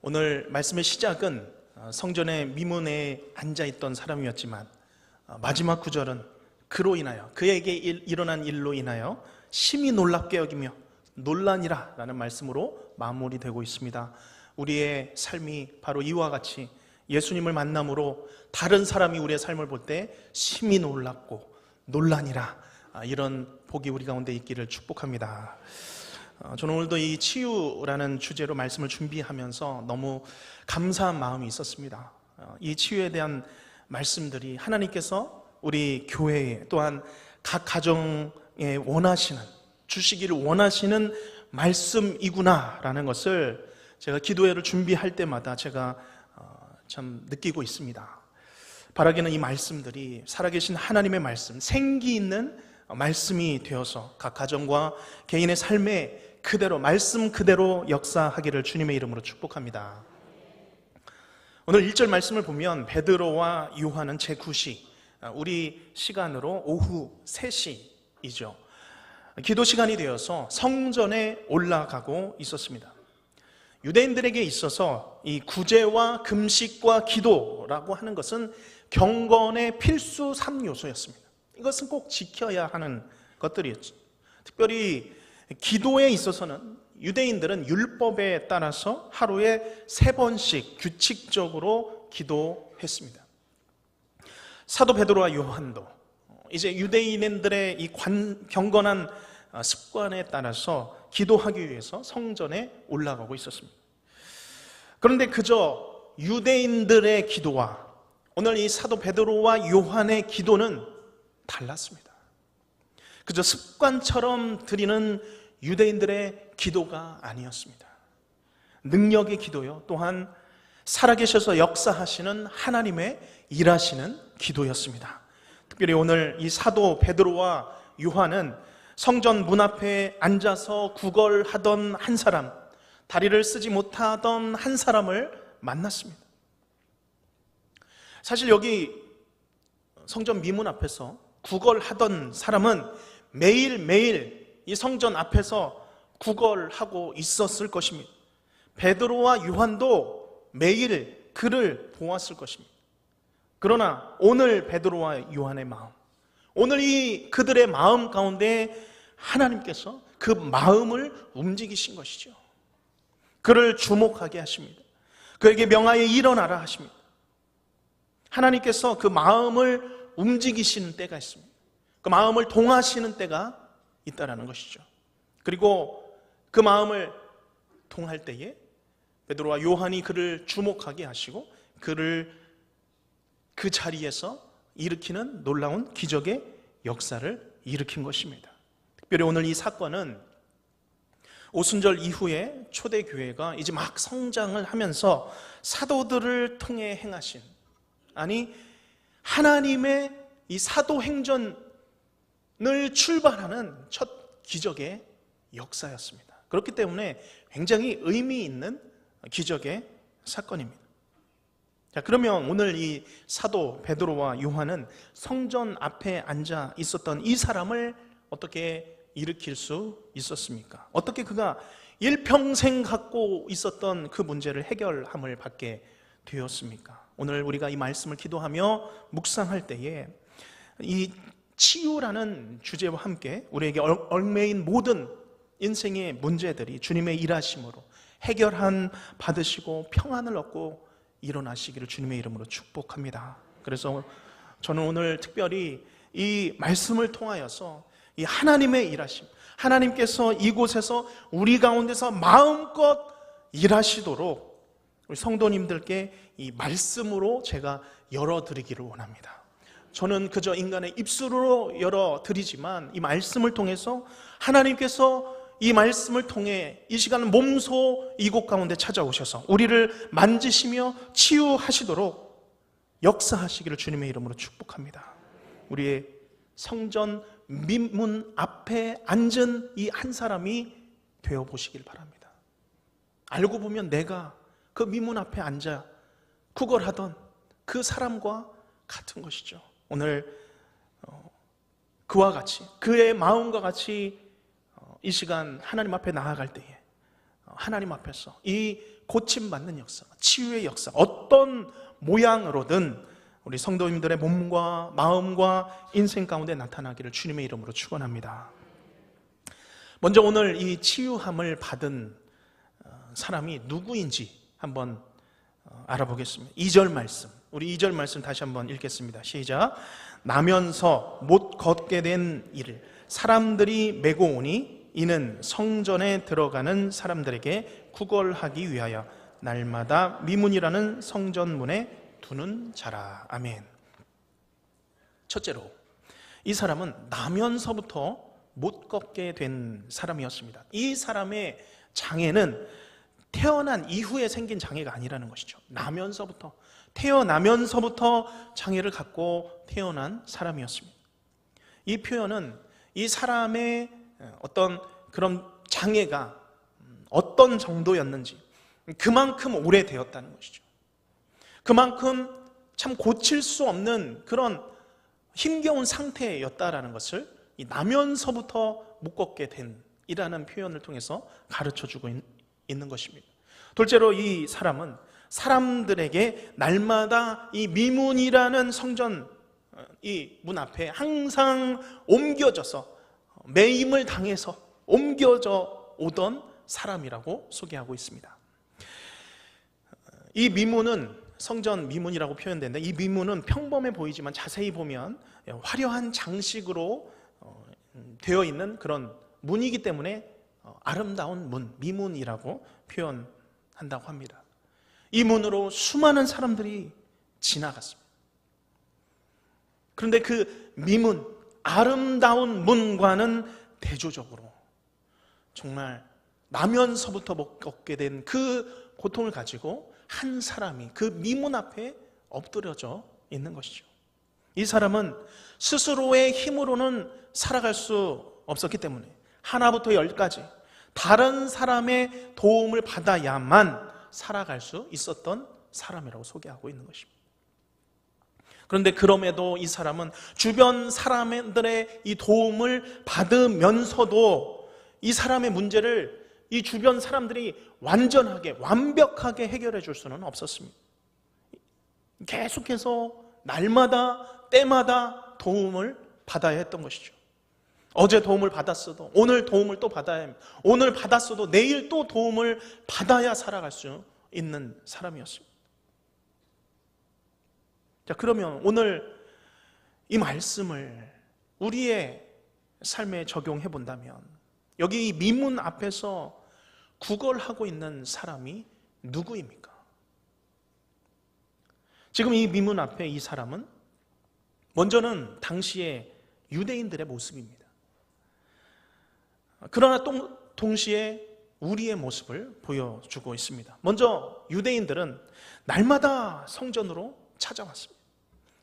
오늘 말씀의 시작은 성전의 미문에 앉아있던 사람이었지만 마지막 구절은 그로 인하여, 그에게 일어난 일로 인하여 심히 놀랍게 여기며 놀라니라 라는 말씀으로 마무리되고 있습니다. 우리의 삶이 바로 이와 같이 예수님을 만남으로 다른 사람이 우리의 삶을 볼 때 심히 놀랍고 놀라니라, 이런 복이 우리 가운데 있기를 축복합니다. 저는 오늘도 이 치유라는 주제로 말씀을 준비하면서 너무 감사한 마음이 있었습니다. 이 치유에 대한 말씀들이 하나님께서 우리 교회에, 또한 각 가정에 원하시는, 주시기를 원하시는 말씀이구나라는 것을 제가 기도회를 준비할 때마다 제가 참 느끼고 있습니다. 바라기는 이 말씀들이 살아계신 하나님의 말씀, 생기 있는 말씀이 되어서 각 가정과 개인의 삶에 그대로, 말씀 그대로 역사하기를 주님의 이름으로 축복합니다. 오늘 1절 말씀을 보면 베드로와 요한은 제9시, 우리 시간으로 오후 3시이죠. 기도 시간이 되어서 성전에 올라가고 있었습니다. 유대인들에게 있어서 이 구제와 금식과 기도라고 하는 것은 경건의 필수 3요소였습니다. 이것은 꼭 지켜야 하는 것들이었죠. 특별히 기도에 있어서는 유대인들은 율법에 따라서 하루에 3번씩 규칙적으로 기도했습니다. 사도 베드로와 요한도 이제 유대인들의 이 경건한 습관에 따라서 기도하기 위해서 성전에 올라가고 있었습니다. 그런데 그저 유대인들의 기도와 오늘 이 사도 베드로와 요한의 기도는 달랐습니다. 그저 습관처럼 드리는 유대인들의 기도가 아니었습니다. 능력의 기도요, 또한 살아계셔서 역사하시는 하나님의 일하시는 기도였습니다. 특별히 오늘 이 사도 베드로와 요한은 성전 문 앞에 앉아서 구걸하던 한 사람, 다리를 쓰지 못하던 한 사람을 만났습니다. 사실 여기 성전 미문 앞에서 구걸하던 사람은 매일매일 이 성전 앞에서 구걸하고 있었을 것입니다. 베드로와 요한도 매일 그를 보았을 것입니다. 그러나 오늘 베드로와 요한의 마음, 오늘 이 그들의 마음 가운데 하나님께서 그 마음을 움직이신 것이죠. 그를 주목하게 하십니다. 그에게 명하여 일어나라 하십니다. 하나님께서 그 마음을 움직이시는 때가 있습니다. 그 마음을 동하시는 때가 있다라는 것이죠. 그리고 그 마음을 동할 때에 베드로와 요한이 그를 주목하게 하시고 그를 그 자리에서 일으키는 놀라운 기적의 역사를 일으킨 것입니다. 특별히 오늘 이 사건은 오순절 이후에 초대교회가 이제 막 성장을 하면서 사도들을 통해 행하신, 아니 하나님의 이 사도행전을 출발하는 첫 기적의 역사였습니다. 그렇기 때문에 굉장히 의미 있는 기적의 사건입니다. 자, 그러면 오늘 이 사도 베드로와 요한은 성전 앞에 앉아 있었던 이 사람을 어떻게 일으킬 수 있었습니까? 어떻게 그가 일평생 갖고 있었던 그 문제를 해결함을 받게 되었습니까? 오늘 우리가 이 말씀을 기도하며 묵상할 때에 이 치유라는 주제와 함께 우리에게 얽매인 모든 인생의 문제들이 주님의 일하심으로 해결한 받으시고 평안을 얻고 일어나시기를 주님의 이름으로 축복합니다. 그래서 저는 오늘 특별히 이 말씀을 통하여서 이 하나님의 일하심, 하나님께서 이곳에서 우리 가운데서 마음껏 일하시도록 우리 성도님들께 이 말씀으로 제가 열어드리기를 원합니다. 저는 그저 인간의 입술로 열어드리지만 이 말씀을 통해서 하나님께서 이 말씀을 통해 이 시간 몸소 이곳 가운데 찾아오셔서 우리를 만지시며 치유하시도록 역사하시기를 주님의 이름으로 축복합니다. 우리의 성전 민문 앞에 앉은 이 한 사람이 되어보시길 바랍니다. 알고 보면 내가 그 민문 앞에 앉아 구걸하던 그 사람과 같은 것이죠. 오늘 그와 같이, 그의 마음과 같이 이 시간 하나님 앞에 나아갈 때에 하나님 앞에서 이 고침받는 역사, 치유의 역사, 어떤 모양으로든 우리 성도님들의 몸과 마음과 인생 가운데 나타나기를 주님의 이름으로 축원합니다. 먼저 오늘 이 치유함을 받은 사람이 누구인지 한번 알아보겠습니다. 2절 말씀, 우리 2절 말씀 다시 한번 읽겠습니다. 시작. 나면서 못 걷게 된 이를 사람들이 메고 오니 이는 성전에 들어가는 사람들에게 구걸하기 위하여 날마다 미문이라는 성전문에 두는 자라. 아멘. 첫째로, 이 사람은 나면서부터 못 걷게 된 사람이었습니다. 이 사람의 장애는 태어난 이후에 생긴 장애가 아니라는 것이죠. 태어나면서부터 장애를 갖고 태어난 사람이었습니다. 이 표현은 이 사람의 어떤 그런 장애가 어떤 정도였는지, 그만큼 오래되었다는 것이죠. 그만큼 참 고칠 수 없는 그런 힘겨운 상태였다라는 것을 이 나면서부터 못 걷게 된 이라는 표현을 통해서 가르쳐주고 있는 것입니다. 둘째로, 이 사람은 사람들에게 날마다 이 미문이라는 성전 이 문 앞에 항상 옮겨져서 매임을 당해서 옮겨져 오던 사람이라고 소개하고 있습니다. 이 미문은 성전 미문이라고 표현되는데, 이 미문은 평범해 보이지만 자세히 보면 화려한 장식으로 되어 있는 그런 문이기 때문에 아름다운 문, 미문이라고 표현한다고 합니다. 이 문으로 수많은 사람들이 지나갔습니다. 그런데 그 미문, 아름다운 문과는 대조적으로 정말 나면서부터 못 걷게 된 그 고통을 가지고 한 사람이 그 미문 앞에 엎드려져 있는 것이죠. 이 사람은 스스로의 힘으로는 살아갈 수 없었기 때문에 하나부터 10까지 다른 사람의 도움을 받아야만 살아갈 수 있었던 사람이라고 소개하고 있는 것입니다. 그런데 그럼에도 이 사람은 주변 사람들의 이 도움을 받으면서도 이 사람의 문제를 이 주변 사람들이 완전하게, 완벽하게 해결해 줄 수는 없었습니다. 계속해서 날마다, 때마다 도움을 받아야 했던 것이죠. 어제 도움을 받았어도 오늘 도움을 또 받아야 합니다. 오늘 받았어도 내일 또 도움을 받아야 살아갈 수 있는 사람이었습니다. 자, 그러면 오늘 이 말씀을 우리의 삶에 적용해 본다면, 여기 이 미문 앞에서 구걸하고 있는 사람이 누구입니까? 지금 이 미문 앞에 이 사람은 먼저는 당시의 유대인들의 모습입니다. 그러나 동시에 우리의 모습을 보여주고 있습니다. 먼저 유대인들은 날마다 성전으로 찾아왔습니다.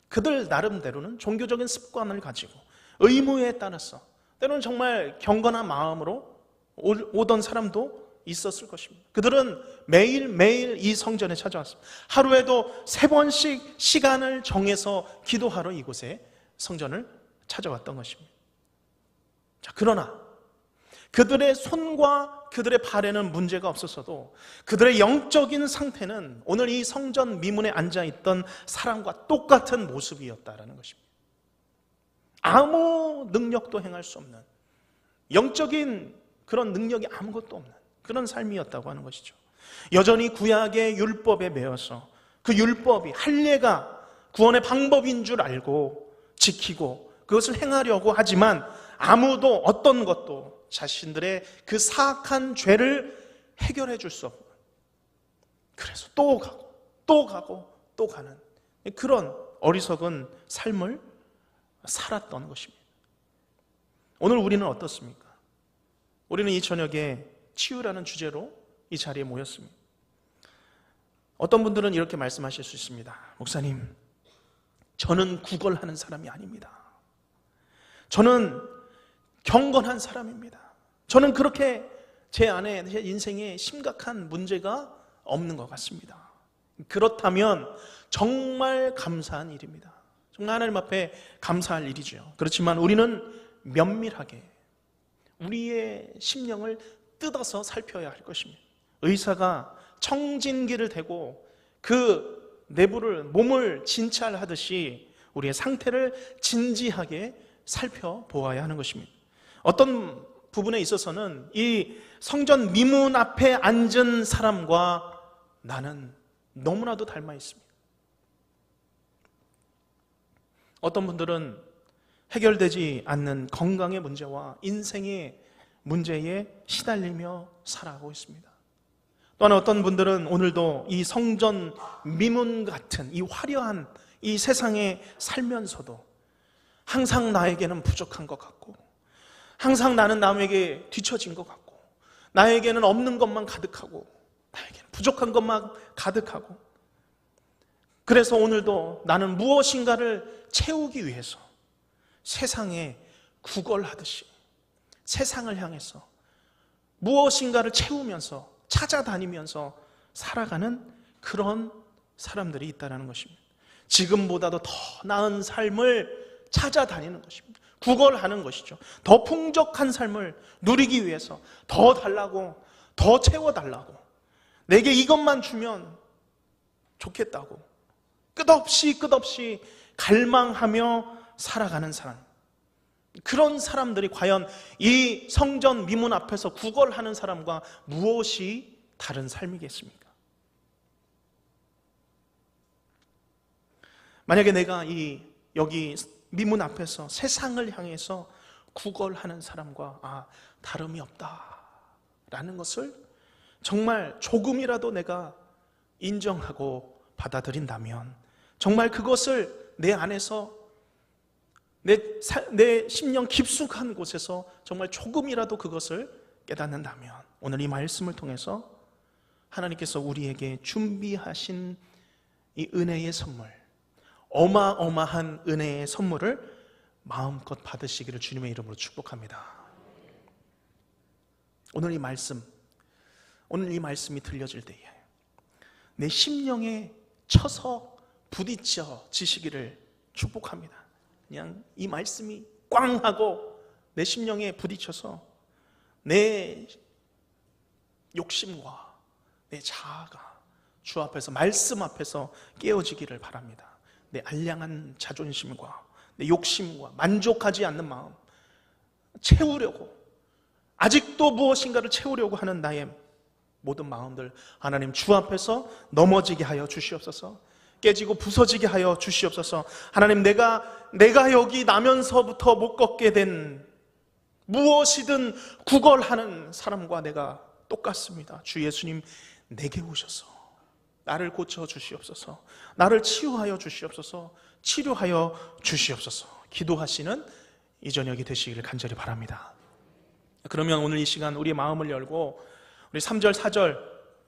그들 나름대로는 종교적인 습관을 가지고 의무에 따라서 때로는 정말 경건한 마음으로 오던 사람도 있었을 것입니다. 그들은 매일매일 이 성전에 찾아왔습니다. 하루에도 3번씩 시간을 정해서 기도하러 이곳에 성전을 찾아왔던 것입니다. 자, 그러나 그들의 손과 그들의 발에는 문제가 없었어도 그들의 영적인 상태는 오늘 이 성전 미문에 앉아있던 사람과 똑같은 모습이었다라는 것입니다. 아무 능력도 행할 수 없는, 영적인 그런 능력이 아무것도 없는 그런 삶이었다고 하는 것이죠. 여전히 구약의 율법에 매여서 그 율법이 할례가 구원의 방법인 줄 알고 지키고 그것을 행하려고 하지만 아무도 어떤 것도 자신들의 그 사악한 죄를 해결해 줄 수 없고, 그래서 또 가고 또 가고 또 가는 그런 어리석은 삶을 살았던 것입니다. 오늘 우리는 어떻습니까? 우리는 이 저녁에 치유라는 주제로 이 자리에 모였습니다. 어떤 분들은 이렇게 말씀하실 수 있습니다. 목사님, 저는 구걸하는 사람이 아닙니다. 저는 경건한 사람입니다. 저는 그렇게 제 안에, 제 인생에 심각한 문제가 없는 것 같습니다. 그렇다면 정말 감사한 일입니다. 정말 하나님 앞에 감사할 일이죠. 그렇지만 우리는 면밀하게 우리의 심령을 뜯어서 살펴야 할 것입니다. 의사가 청진기를 대고 그 내부를, 몸을 진찰하듯이 우리의 상태를 진지하게 살펴보아야 하는 것입니다. 어떤 부분에 있어서는 이 성전 미문 앞에 앉은 사람과 나는 너무나도 닮아 있습니다. 어떤 분들은 해결되지 않는 건강의 문제와 인생의 문제에 시달리며 살아가고 있습니다. 또한 어떤 분들은 오늘도 이 성전 미문 같은 이 화려한 이 세상에 살면서도 항상 나에게는 부족한 것 같고, 항상 나는 남에게 뒤처진 것 같고, 나에게는 없는 것만 가득하고, 나에게는 부족한 것만 가득하고, 그래서 오늘도 나는 무엇인가를 채우기 위해서 세상에 구걸하듯이 세상을 향해서 무엇인가를 채우면서 찾아다니면서 살아가는 그런 사람들이 있다는 것입니다. 지금보다도 더 나은 삶을 찾아다니는 것입니다. 구걸하는 것이죠. 더 풍족한 삶을 누리기 위해서 더 달라고, 더 채워달라고, 내게 이것만 주면 좋겠다고 끝없이 갈망하며 살아가는 사람, 그런 사람들이 과연 이 성전 미문 앞에서 구걸하는 사람과 무엇이 다른 삶이겠습니까? 만약에 내가 여기 미문 앞에서 세상을 향해서 구걸하는 사람과 다름이 없다라는 것을 정말 조금이라도 내가 인정하고 받아들인다면, 정말 그것을 내 안에서 내 심령 깊숙한 곳에서 정말 조금이라도 그것을 깨닫는다면, 오늘 이 말씀을 통해서 하나님께서 우리에게 준비하신 이 은혜의 선물, 어마어마한 은혜의 선물을 마음껏 받으시기를 주님의 이름으로 축복합니다. 오늘 이 말씀이 들려질 때에 내 심령에 쳐서 부딪혀지시기를 축복합니다. 그냥 이 말씀이 꽝 하고 내 심령에 부딪혀서 내 욕심과 내 자아가 주 앞에서, 말씀 앞에서 깨어지기를 바랍니다. 내 알량한 자존심과 내 욕심과 만족하지 않는 마음, 채우려고, 아직도 무엇인가를 채우려고 하는 나의 모든 마음들, 하나님 주 앞에서 넘어지게 하여 주시옵소서. 깨지고 부서지게 하여 주시옵소서. 하나님, 내가 여기 나면서부터 못 걷게 된 무엇이든 구걸하는 사람과 내가 똑같습니다. 주 예수님, 내게 오셔서 나를 고쳐 주시옵소서. 나를 치유하여 주시옵소서. 치료하여 주시옵소서. 기도하시는 이 저녁이 되시기를 간절히 바랍니다. 그러면 오늘 이 시간 우리의 마음을 열고 우리 3절, 4절,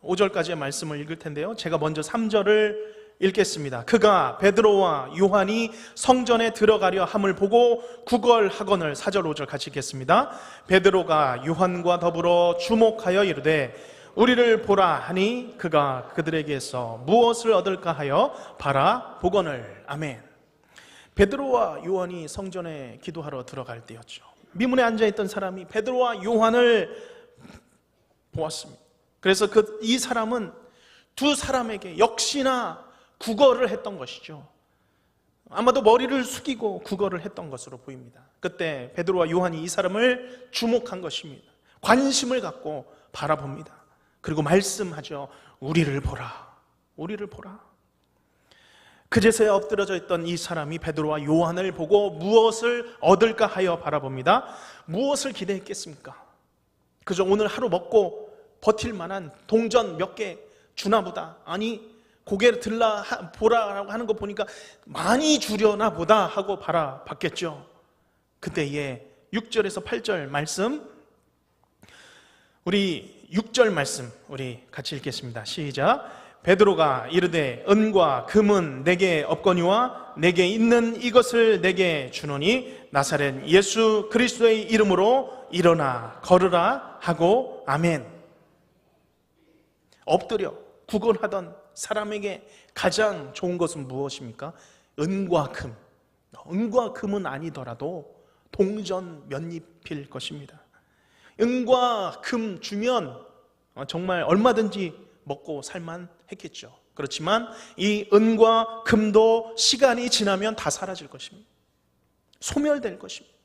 5절까지의 말씀을 읽을 텐데요, 제가 먼저 3절을 읽겠습니다. 그가 베드로와 요한이 성전에 들어가려 함을 보고 구걸하거늘. 4절 5절 같이 읽겠습니다. 베드로가 요한과 더불어 주목하여 이르되 우리를 보라 하니 그가 그들에게서 무엇을 얻을까 하여 바라보거늘. 아멘. 베드로와 요한이 성전에 기도하러 들어갈 때였죠. 미문에 앉아있던 사람이 베드로와 요한을 보았습니다. 그래서 이 사람은 두 사람에게 역시나 구걸을 했던 것이죠. 아마도 머리를 숙이고 구걸을 했던 것으로 보입니다. 그때 베드로와 요한이 이 사람을 주목한 것입니다. 관심을 갖고 바라봅니다. 그리고 말씀하죠. 우리를 보라, 우리를 보라. 그제서야 엎드려져 있던 이 사람이 베드로와 요한을 보고 무엇을 얻을까 하여 바라봅니다. 무엇을 기대했겠습니까? 그저 오늘 하루 먹고 버틸 만한 동전 몇 개 주나 보다, 아니 고개를 들라 보라라고 하는 거 보니까 많이 주려나 보다 하고 바라봤겠죠. 그때에 6절에서 8절 말씀, 우리 6절 말씀 우리 같이 읽겠습니다. 시작. 베드로가 이르되 은과 금은 내게 없거니와 내게 있는 이것을 내게 주노니 나사렛 예수 그리스도의 이름으로 일어나 걸으라 하고 아멘. 엎드려 구걸하던 사람에게 가장 좋은 것은 무엇입니까? 은과 금. 은과 금은 아니더라도 동전 몇 잎일 것입니다. 은과 금 주면 정말 얼마든지 먹고 살만 했겠죠. 그렇지만 이 은과 금도 시간이 지나면 다 사라질 것입니다. 소멸될 것입니다.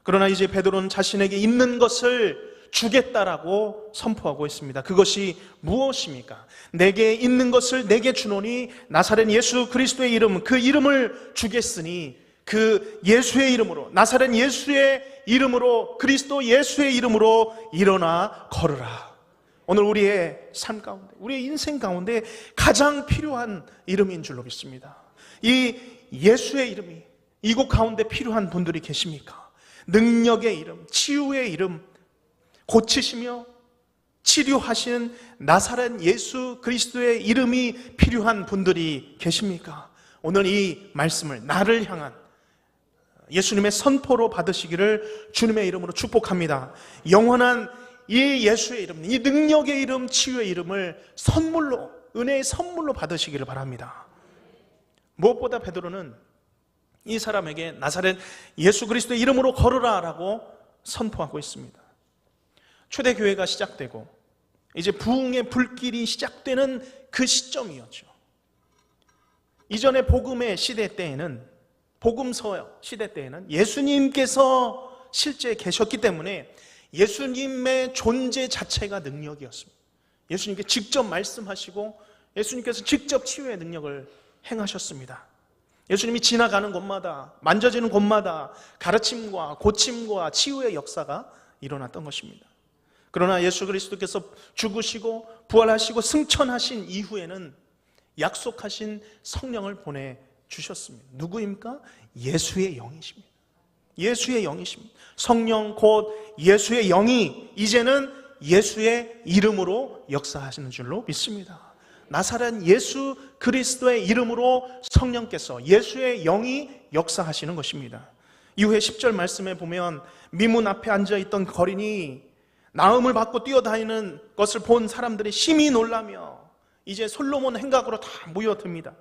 그러나 이제 베드로는 자신에게 있는 것을 주겠다라고 선포하고 있습니다. 그것이 무엇입니까? 내게 있는 것을 내게 주노니 나사렛 예수 그리스도의 이름, 그 이름을 주겠으니 그 예수의 이름으로, 나사렛 예수의 이름으로, 그리스도 예수의 이름으로 일어나 걸으라. 오늘 우리의 삶 가운데, 우리의 인생 가운데 가장 필요한 이름인 줄로 믿습니다. 이 예수의 이름이 이곳 가운데 필요한 분들이 계십니까? 능력의 이름, 치유의 이름, 고치시며 치료하시는 나사렛 예수 그리스도의 이름이 필요한 분들이 계십니까? 오늘 이 말씀을 나를 향한 예수님의 선포로 받으시기를 주님의 이름으로 축복합니다. 영원한 이 예수의 이름, 이 능력의 이름, 치유의 이름을 선물로, 은혜의 선물로 받으시기를 바랍니다. 무엇보다 베드로는 이 사람에게 나사렛 예수 그리스도의 이름으로 걸으라라고 선포하고 있습니다. 초대교회가 시작되고 이제 부흥의 불길이 시작되는 그 시점이었죠. 이전의 복음의 시대 때에는, 복음서 시대 때에는 예수님께서 실제 계셨기 때문에 예수님의 존재 자체가 능력이었습니다. 예수님께 직접 말씀하시고 예수님께서 직접 치유의 능력을 행하셨습니다. 예수님이 지나가는 곳마다, 만져지는 곳마다 가르침과 고침과 치유의 역사가 일어났던 것입니다. 그러나 예수 그리스도께서 죽으시고 부활하시고 승천하신 이후에는 약속하신 성령을 보내주셨습니다. 누구입니까? 예수의 영이십니다. 예수의 영이십니다. 성령 곧 예수의 영이 이제는 예수의 이름으로 역사하시는 줄로 믿습니다. 나사렛 예수 그리스도의 이름으로 성령께서, 예수의 영이 역사하시는 것입니다. 이후에 10절 말씀에 보면 미문 앞에 앉아있던 거린이 나음을 받고 뛰어다니는 것을 본 사람들이 심히 놀라며 이제 솔로몬 행각으로 다 모여듭니다.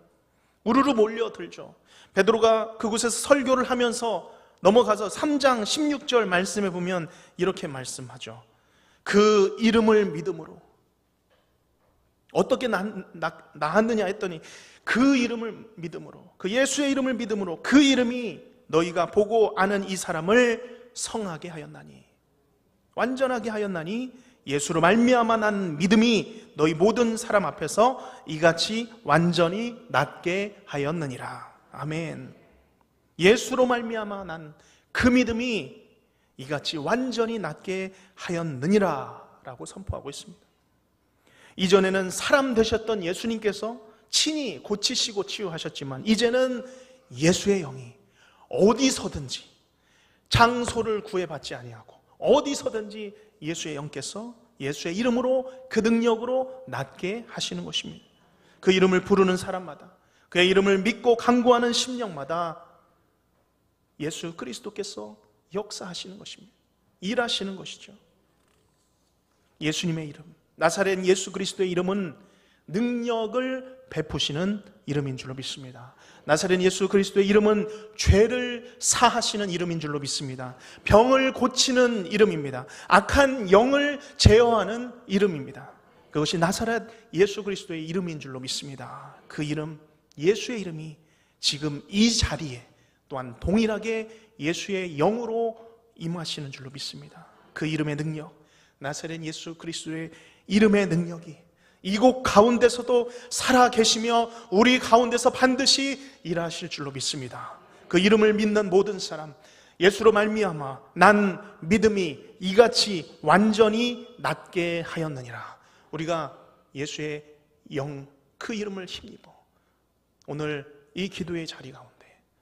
우르르 몰려들죠. 베드로가 그곳에서 설교를 하면서 넘어가서 3장 16절 말씀에 보면 이렇게 말씀하죠. 그 이름을 믿음으로. 어떻게 나았느냐 했더니 그 이름을 믿음으로, 그 예수의 이름을 믿음으로, 그 이름이 너희가 보고 아는 이 사람을 성하게 하였나니, 완전하게 하였나니 예수로 말미암아 난 믿음이 너희 모든 사람 앞에서 이같이 완전히 낫게 하였느니라. 아멘. 예수로 말미암아 난 그 믿음이 이같이 완전히 낫게 하였느니라 라고 선포하고 있습니다. 이전에는 사람 되셨던 예수님께서 친히 고치시고 치유하셨지만 이제는 예수의 영이 어디서든지 장소를 구애받지 아니하고 어디서든지 예수의 영께서 예수의 이름으로 그 능력으로 낫게 하시는 것입니다. 그 이름을 부르는 사람마다, 그의 이름을 믿고 간구하는 심령마다 예수 그리스도께서 역사하시는 것입니다. 일하시는 것이죠. 예수님의 이름, 나사렛 예수 그리스도의 이름은 능력을 베푸시는 이름인 줄로 믿습니다. 나사렛 예수 그리스도의 이름은 죄를 사하시는 이름인 줄로 믿습니다. 병을 고치는 이름입니다. 악한 영을 제어하는 이름입니다. 그것이 나사렛 예수 그리스도의 이름인 줄로 믿습니다. 그 이름, 예수의 이름이 지금 이 자리에 또한 동일하게 예수의 영으로 임하시는 줄로 믿습니다. 그 이름의 능력, 나사렛 예수 그리스도의 이름의 능력이 이곳 가운데서도 살아 계시며 우리 가운데서 반드시 일하실 줄로 믿습니다. 그 이름을 믿는 모든 사람, 예수로 말미암아 난 믿음이 이같이 완전히 낫게 하였느니라. 우리가 예수의 영, 그 이름을 힘입어 오늘 이 기도의 자리 가운데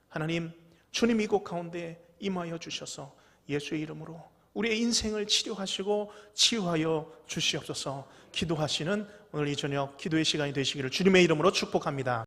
하나님, 주님 이곳 가운데 임하여 주셔서 예수의 이름으로 우리의 인생을 치료하시고 치유하여 주시옵소서. 기도하시는 오늘 이 저녁 기도의 시간이 되시기를 주님의 이름으로 축복합니다.